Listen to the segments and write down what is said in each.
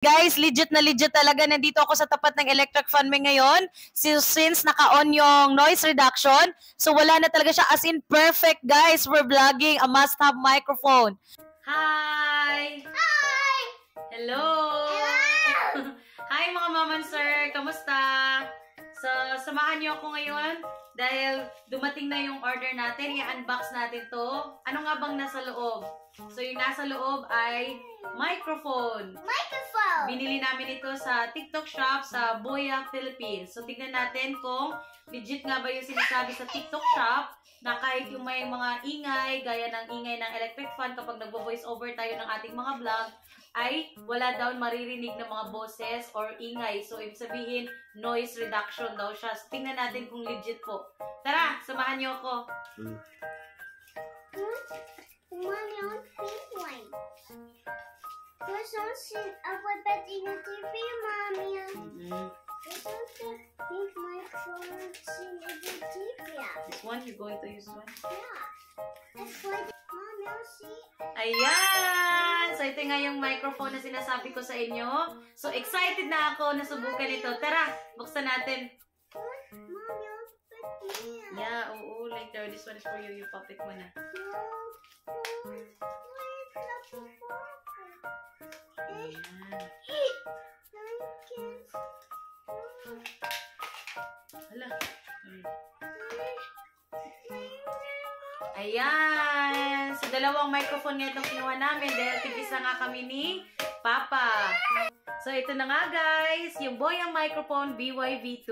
Guys, legit na legit talaga. Nandito ako sa tapat ng electric fan may ngayon. Since naka-on yung noise reduction, so wala na talaga siya. As in, perfect, guys. We're vlogging a must-have microphone. Hi! Hi! Hello! Hello! Hi, mga maman sir! Kamusta? So, samahan niyo ako ngayon dahil dumating na yung order natin. I-unbox natin to. Ano nga bang nasa loob? So, yung nasa loob ay microphone. Microphone! Binili namin ito sa TikTok shop sa Boya, Philippines. So, tignan natin kung legit nga ba yung sinasabi sa TikTok shop na kahit yung may mga ingay, gaya ng ingay ng electric fan kapag nagvo-voice over tayo ng ating mga vlog, ay wala daw maririnig ng mga boses or ingay. So, ibig sabihin, noise reduction daw siya. So, tingnan natin kung legit po. Tara, samahan niyo ako. Mommy, on pink one. There's also a bed in the TV, Mommy. There's also pink microphone in the TV. This one, you're going to use one? Yeah. That's why, Mommy, I'll see. Ayan! So, ito nga yung microphone na sinasabi ko sa inyo. So, excited na ako na subukan ito. Tara, buksan natin. Mommy, I'll put me. Yeah, oo, later. This one is for you. You pop it muna. Ayan. Hala. Ayan. So, dalawang microphone nga itong kinuha namin dahil tig-isa nga kami ni Papa. So, ito na nga guys, yung Boya microphone BYV2.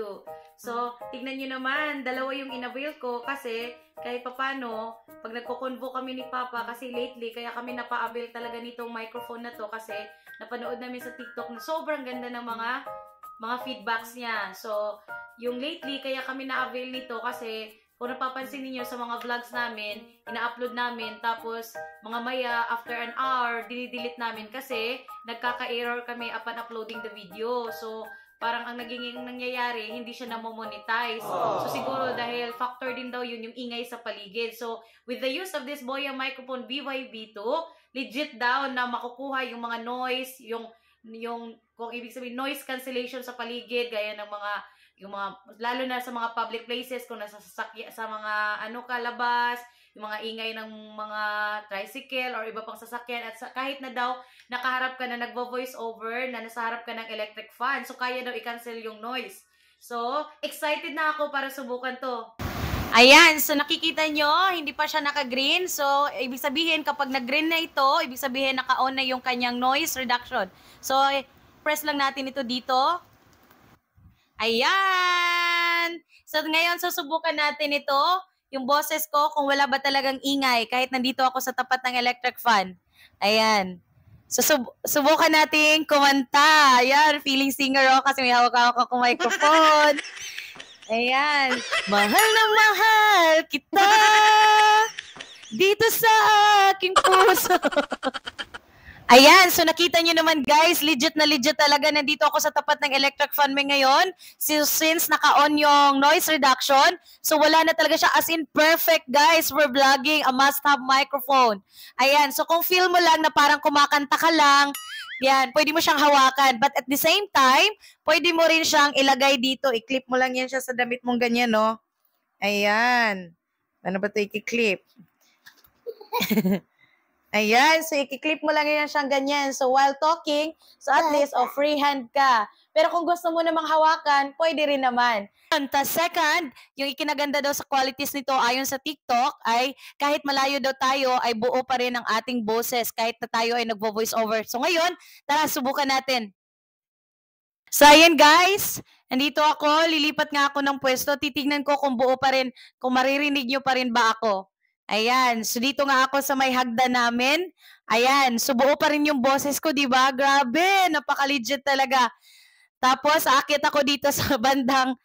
So, tignan nyo naman, dalawa yung inavail ko kasi kahit papano, pag nagko-convo kami ni Papa, kasi lately, kaya kami napa-avail talaga nitong microphone na to kasi napanood namin sa TikTok na sobrang ganda ng mga feedbacks niya. So, yung lately, kaya kami na-avail nito kasi kung napapansin niyo sa mga vlogs namin, ina-upload namin, tapos mga maya, after an hour, dinidelete namin kasi nagkaka-error kami upon uploading the video. So, parang ang naging nangyayari, hindi siya na-monetize. So, siguro dahil factor din daw yun yung ingay sa paligid. So, with the use of this Boya microphone BYV2, legit daw na makukuha yung mga noise, yung kung ibig sabihin, noise cancellation sa paligid, gaya ng lalo na sa mga public places, kung nasa sasakyan, sa mga kalabas, yung mga ingay ng mga tricycle or iba pang sasakyan, at kahit na daw nakaharap ka na nagvo-voice over, na nasa harap ka ng electric fan, so kaya daw i-cancel yung noise. So, excited na ako para subukan to. Ayan, so nakikita nyo, hindi pa siya naka-green. So, ibig sabihin, kapag nag-green na ito, ibig sabihin naka-on na yung kanyang noise reduction. So, press lang natin ito dito. Ayan! So, ngayon, susubukan natin ito, yung boses ko, kung wala ba talagang ingay, kahit nandito ako sa tapat ng electric fan. Ayan. So, subukan natin kumanta. Ayan, feeling singer ako kasi may hawak-hawak akong microphone. Ayan. Mahal na mahal kita dito sa aking puso. Ayan, so nakita nyo naman guys, legit na legit talaga. Nandito ako sa tapat ng electric fan may ngayon. Since naka-on yung noise reduction, so wala na talaga siya. As in, perfect guys. We're vlogging a must-have microphone. Ayan, so kung feel mo lang na parang kumakanta ka lang, yan, pwede mo siyang hawakan. But at the same time, pwede mo rin siyang ilagay dito. I-clip mo lang yan siya sa damit mong ganyan, no? Ayan. Ano ba ito i-clip? Ayan, so i-clip mo lang yan siyang ganyan. So while talking, so at least, free hand ka. Pero kung gusto mo namang hawakan, pwede rin naman. Tapos second, yung ikinaganda daw sa qualities nito ayon sa TikTok ay kahit malayo daw tayo ay buo pa rin ang ating boses kahit na tayo ay nagvo-voice over. So ngayon, tara subukan natin. So ayan guys, nandito ako, lilipat nga ako ng pwesto. Titignan ko kung buo pa rin, kung maririnig nyo pa rin ba ako. Ayan, so dito nga ako sa may hagdan namin. Ayan, so buo pa rin yung boses ko, di ba? Grabe, napaka-legit talaga. Tapos, aakit ako dito sa bandang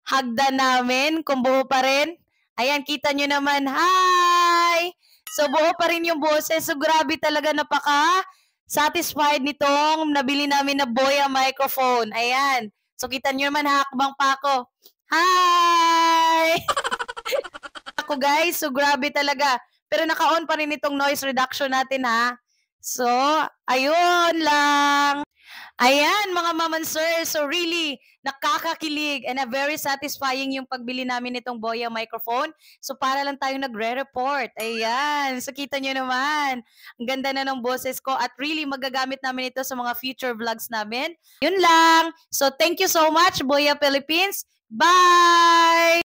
hagdan namin, kung buo pa rin. Ayan, kita nyo naman, hi! So, buo pa rin yung boses. So, grabe talaga, napaka-satisfied nitong nabili namin na Boya microphone. Ayan. So, kita nyo naman, hakbang pa ako. Hi! Ako guys, so grabe talaga. Pero naka-on pa rin itong noise reduction natin ha. So, ayun lang. Ayan, mga mom and sir. So really, nakakakilig and very satisfying yung pagbili namin nitong Boya microphone. So para lang tayo nagre-report. Ayan. So kita nyo naman. Ang ganda na ng boses ko at really magagamit namin ito sa mga future vlogs namin. Yun lang. So thank you so much, Boya Philippines. Bye!